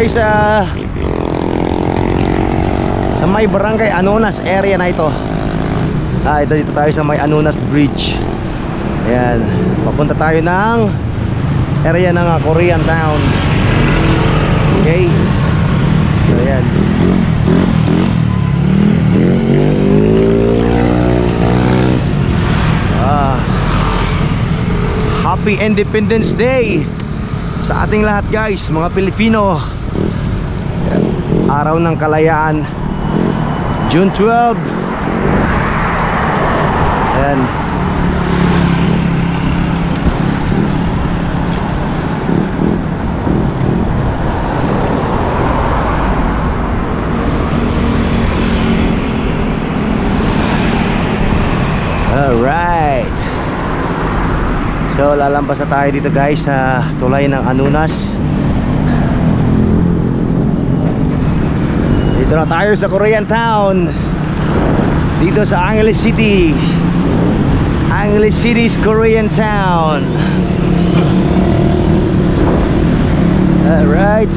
tayo sa may barangay Anonas area na ito. Dito tayo sa may Anonas Bridge. Ayan, papunta tayo ng area ng Korean Town. Okay. So ayan. Happy Independence Day sa ating lahat guys, mga Pilipino. Araw ng Kalayaan, June 12. Ayan. Alright. So lalampas na tayo dito guys sa tulay ng Anonas. Dito na tayo sa Korean Town, dito sa Angeles City. Angeles City's Korean Town. Alright.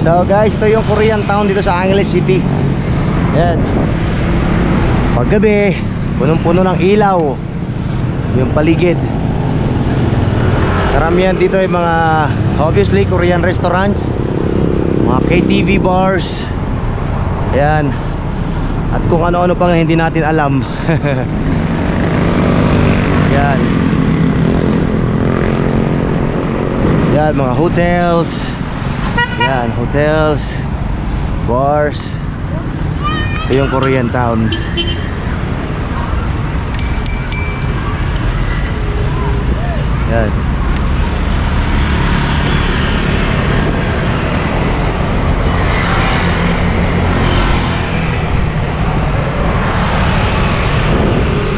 So guys, ito yung Korean Town dito sa Angeles City. Ayan. Paggabi, punong-puno ng ilaw yung paligid. Karamihan dito ay mga, obviously, Korean restaurants, mga KTV bars. Ayan. At kung ano-ano pang hindi natin alam. Ayan. Ayan, mga hotels. Yan, hotels, bars. Ito yung Korean Town. Yan.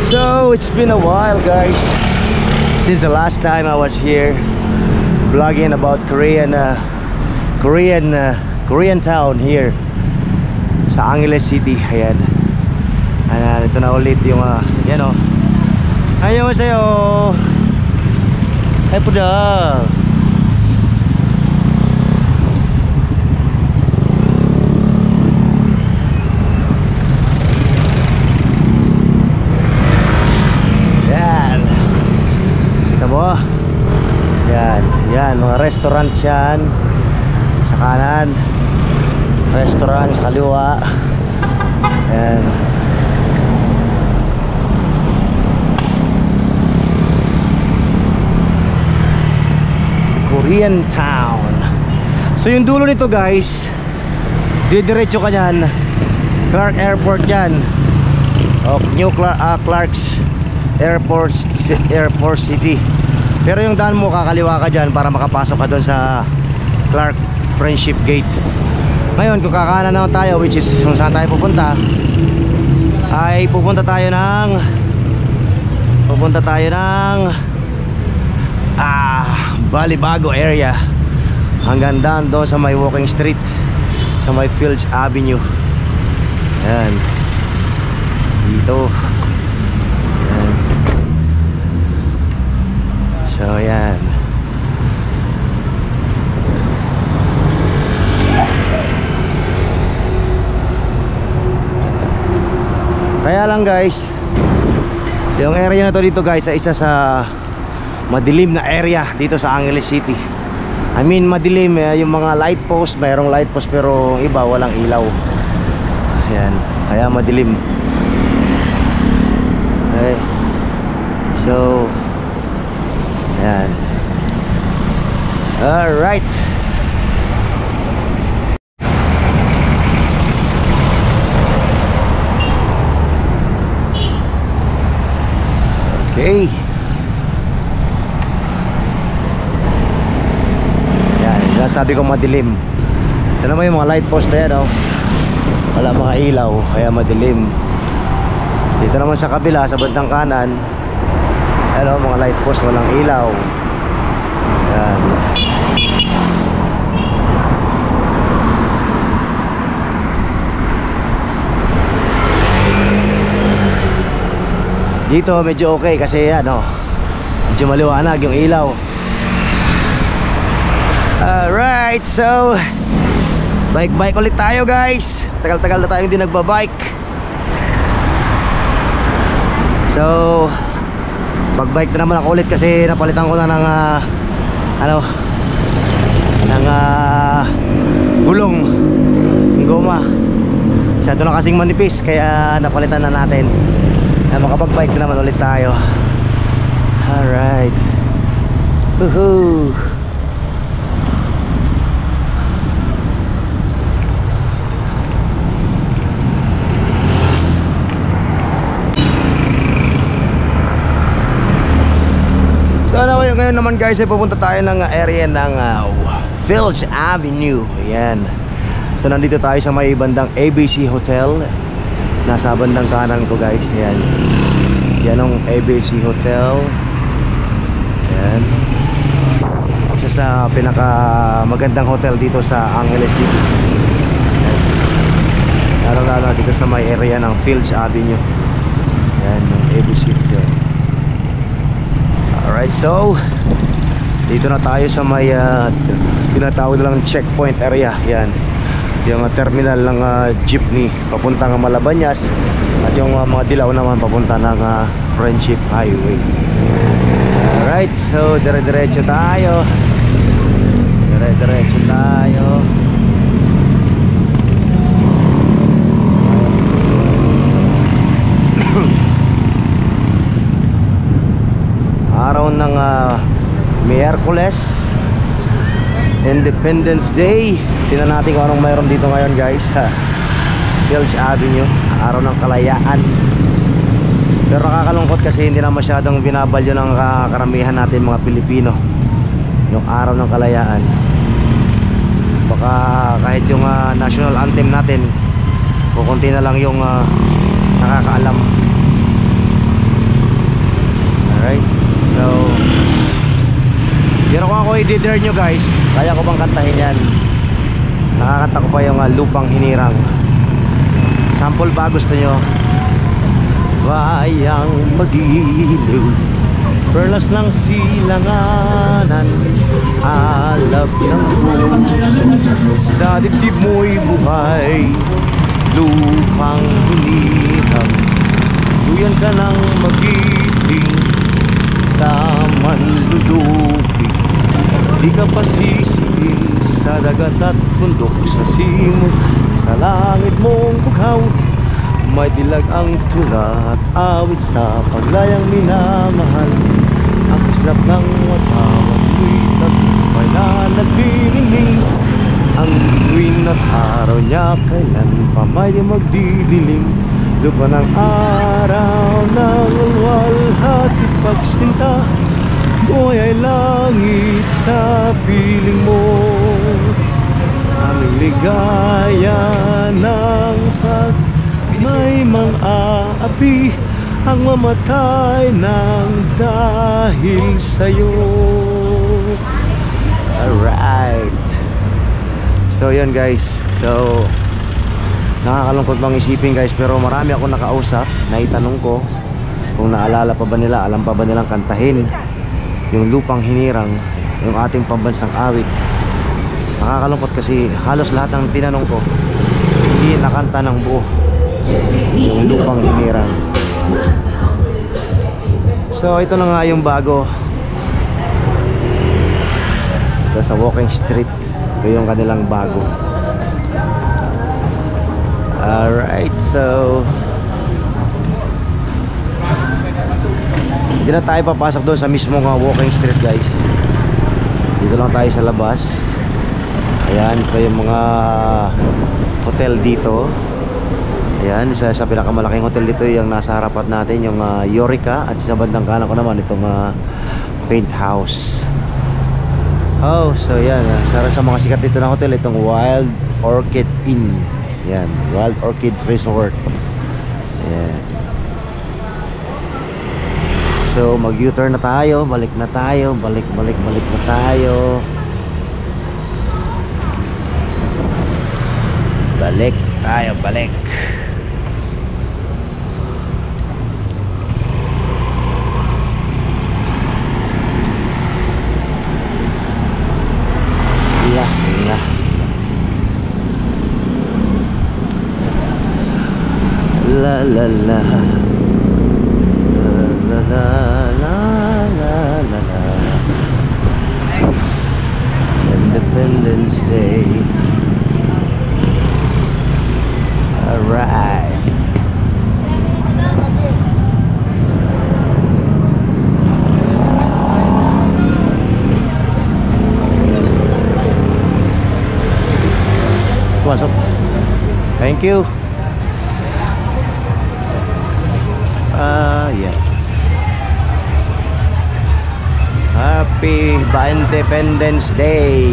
So it's been a while guys since the last time I was here vlogging about Korean Town here sa Angeles City. Ayan. Ito na ulit yung yan o. Ayaw sa'yo. Ay po da. Yan. Kita mo? Yan. Yan, mga restaurant yan sa kanan, restaurant sa kaliwa. Ayan. Korean Town. So yung dulo nito guys, didiretso ka dyan, Clark Airport yan, o New Clark's Airport City. Pero yung daan mo, kakaliwa ka dyan para makapasok ka doon sa Clark Friendship Gate. Ngayon kung kakanan naman tayo, which is kung saan tayo pupunta, ay pupunta tayo ng Balibago area hanggang doon sa may walking street, sa may Fields Avenue. Ayan. Dito. Ayan. So ayan. Kaya lang guys, yung area na to dito guys ay isa sa madilim na area dito sa Angeles City. I mean madilim, yung mga light post, mayroong light post pero iba walang ilaw. Ayan, kaya madilim. Okay. So ayan. Alright. Okay. Yan, yung sabi ko madilim. Ito naman yung mga light post na yan, oh. Wala mga ilaw, kaya madilim. Dito naman sa kabila, sa bandang kanan, ano, mga light post, walang ilaw. Yan. Dito medyo okay kasi ano, medyo maliwanag yung ilaw. Alright, so bike ulit tayo guys. Tagal-tagal na tayong hindi nagbabike. So mag-bike na naman ako ulit kasi napalitan ko na ng ano, ng gulong, ng goma. Masyado na kasing manipis kaya napalitan na natin. Makapag-bike na naman ulit tayo. Alright. Woohoo. So ngayon naman guys ay pupunta tayo ng area ng Filch Avenue. Ayan. So nandito tayo sa may bandang ABC Hotel. Nasa bandang kanan ko guys. Ayan. Yan ang ABC Hotel. Ayan. Isa sa pinaka magandang hotel dito sa Angeles City. Lalo dito sa may area ng Filch Avenue. Ayan yung ABC Hotel. Alright, so dito na tayo sa may tinatawag nilang checkpoint area. Yan yung terminal ng jeepney papuntang Malabanyas. At yung mga dilaw naman papunta ng Friendship Highway. Alright, so dire-diretso tayo. Dire-diretso tayo. Araw ng Miyerkules, Independence Day. Tingnan natin kung anong mayroon dito ngayon guys sa Filch Avenue. Araw ng kalayaan. Pero nakakalungkot kasi hindi na masyadong binabalyo ng karamihan natin mga Pilipino yung araw ng kalayaan. Baka kahit yung national anthem natin kukunti na lang yung nakakaalam. Alright, so pero kung ako i-dare nyo guys, kaya ko bang kantahin yan? Nakakanta ko pa yung Lupang Hinirang. Sample ba gusto nyo? Bayang mag-ilaw, perlas ng silanganan, alab ng puso, sa dibdib mo'y buhay. Lupang hinirang, duyan ka ng magiting sa manlulupi. Di ka pasisilil sa dagat at bundok, sa simot, sa langit mong bughaw. May dilag ang tula at awit sa paglayang minamahal. Ang kislap ng watawat mo'y tagumpay na naglilingling. Ang tuwin at araw niya kailan pa may magdidilim. Lupa ng araw ng walhati pagsinta, buhay ay langit sa piling mo. Aming ligaya ng pag may mang-aapi ang mamatay ng dahil sa'yo. Alright, so yan guys. So nakakalungkot bang isipin guys, pero marami ako nakausap na itanong ko kung naalala pa ba nila, alam pa ba nilang kantahin yung Lupang Hinirang, yung ating pambansang awit. Nakakalungkot kasi halos lahat ng tinanong ko hindi nakanta ng buo yung Lupang Hinirang. So ito na nga yung bago. Ito sa Walking Street, ito yung kanilang bago. Alright, so hindi na tayo papasok doon sa mismong Walking Street guys. Dito lang tayo sa labas. Ayan, ito yung mga hotel dito. Ayan, isa sa pinakamalaking hotel dito yung nasa harapan natin, yung Eureka. At sa bandang kanan ko naman itong Paint House. Oh, so yan, sa mga sikat dito na hotel, itong Wild Orchid Inn. Yan, Wild Orchid Resort. Yan. So mag U-turn na tayo, balik na tayo, balik na tayo. Balik tayo, balik. Yeah. La la la. La la la la la la. Independence Day. Alright. Masuk. Thank you. Yeah. Happy Independence Day.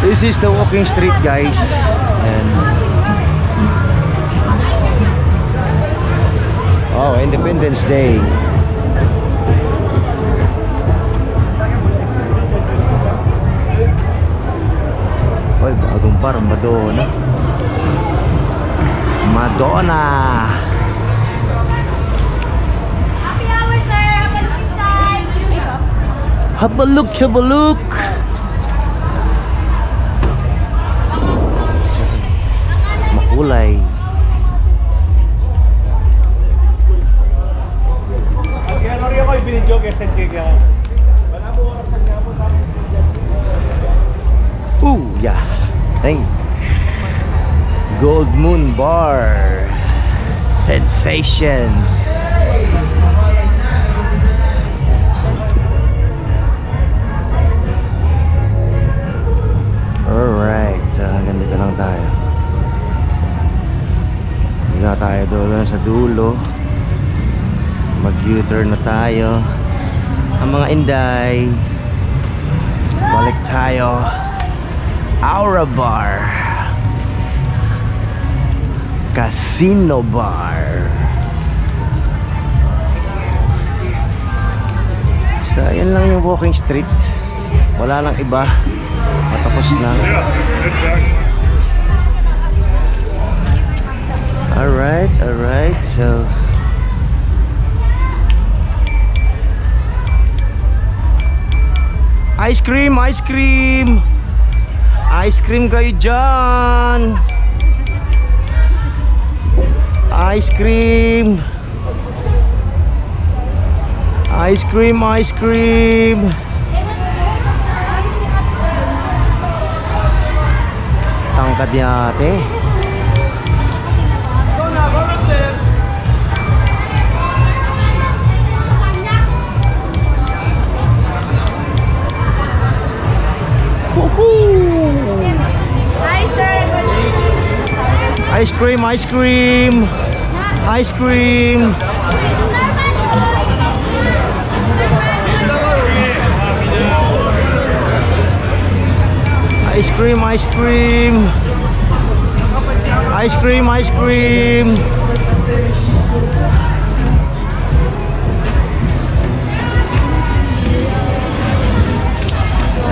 This is the walking street, guys. And oh, Independence Day. Oy, bagong bar, Madonna. Madonna. Happy hour, sir. Have a look inside. Have a look, have a look. Makulay. Ooh, yeah. Thank you. Gold Moon Bar. Sensations. Alright, so hanggang dito lang tayo. Higa tayo doon sa dulo. Mag U-turn na tayo. Ang mga Inday, balik tayo. Aura Bar, Casino Bar. So ayan lang yung walking street. Wala lang iba. Matapos na. Alright, so ice cream kayo dyan. Ice cream. Tangkad niya ate. Hi, sir. Ice cream.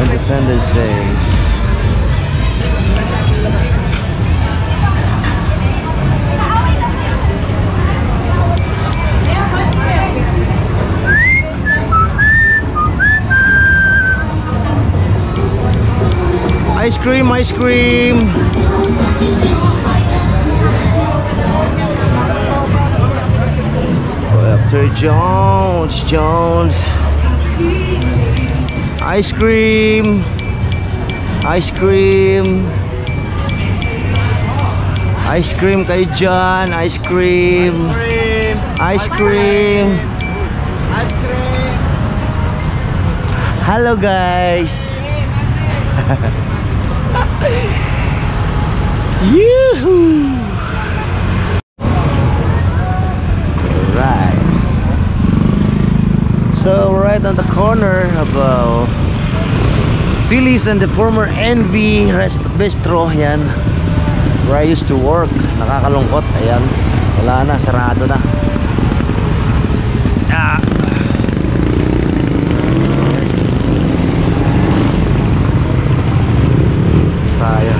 Independence Day. Ice cream. After Jones. Ice cream. Ice cream kayo dyan. Ice cream Ice cream. Ice cream. Hello guys. Yoo-hoo. Right. So right on the corner of Phillies and the former NV Bistro, yan, where I used to work. Nakakalungkot, ayan, wala na, sarado na. Tayo.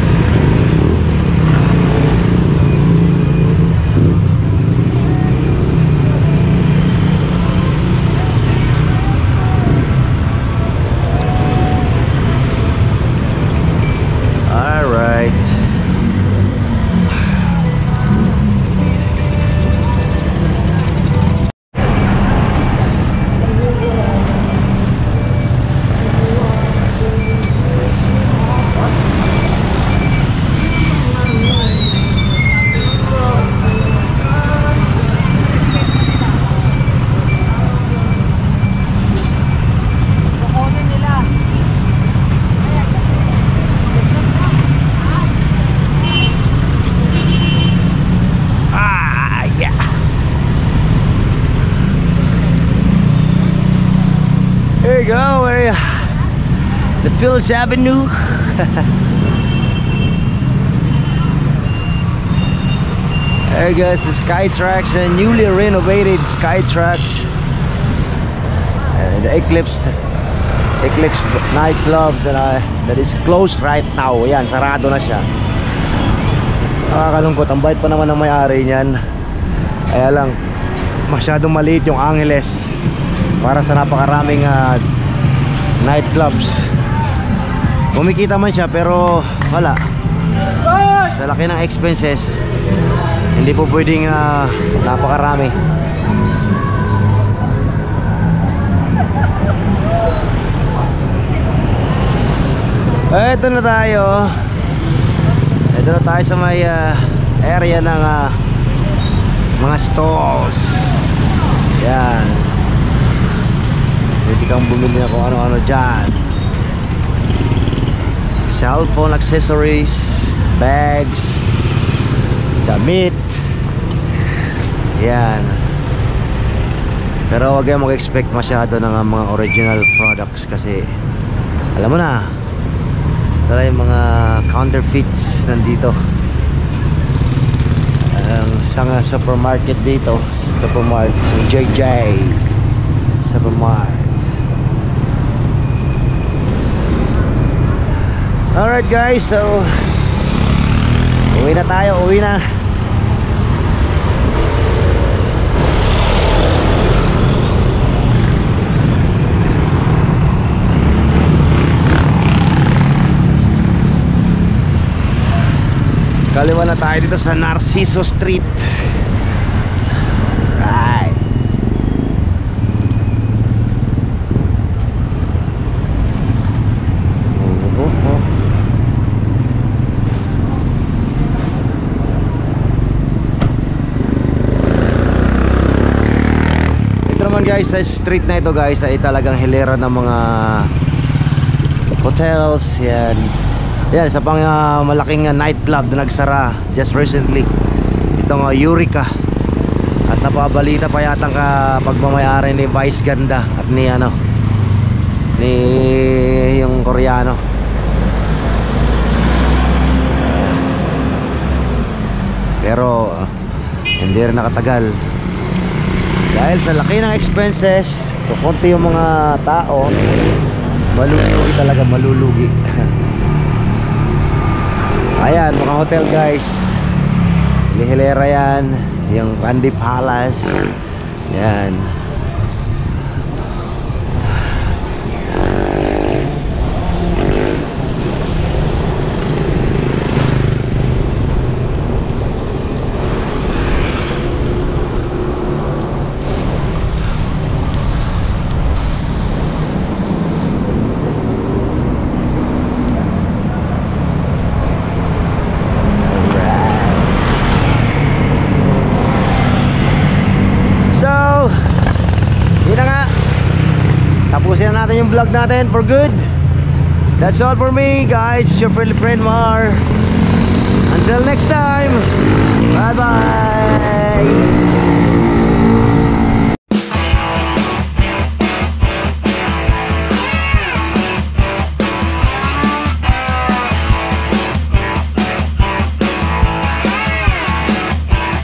There you go, where the Phillips Avenue. There goes the Skytrax, and newly renovated Skytrax, and the Eclipse nightclub that is closed right now. Yan, sarado na siya. Nakakalungkot, ang bait pa naman ng may-ari niyan. Kaya lang, masyadong maliit yung Angeles para sa napakaraming nightclubs. Kumikita man siya pero wala, sa laki ng expenses hindi po pwedeng napakarami. Ito na tayo. Ito na tayo sa may area ng mga stalls. Yan, pwede kang bumili na kung ano-ano dyan. Cellphone accessories, bags, damit. Yan. Pero huwag kayong mag-expect masyado ng mga original products kasi alam mo na, tala yung mga counterfeits nandito. Isang supermarket dito, supermarket, JJ Supermarket. Alright guys, so uwi na tayo, uwi na. Kaliwa na tayo dito sa Narciso Street. Right. Ito naman guys, sa street na ito guys ay talagang hilera ng mga hotels. Yan. Yan, isa pang malaking nightclub na nagsara just recently, itong Eureka. At napabalita pa yata pagmamayari ni Vice Ganda at ni yung Koreano. Pero hindi rin nakatagal dahil sa laki ng expenses. Kukunti yung mga tao, malulugi talaga, malulugi. Ayan, mga hotel guys, hilera yan, yung Andy Palace. Yan. Tapusin na natin yung vlog natin for good. That's all for me, guys. It's your friendly friend Mar. Until next time, bye bye.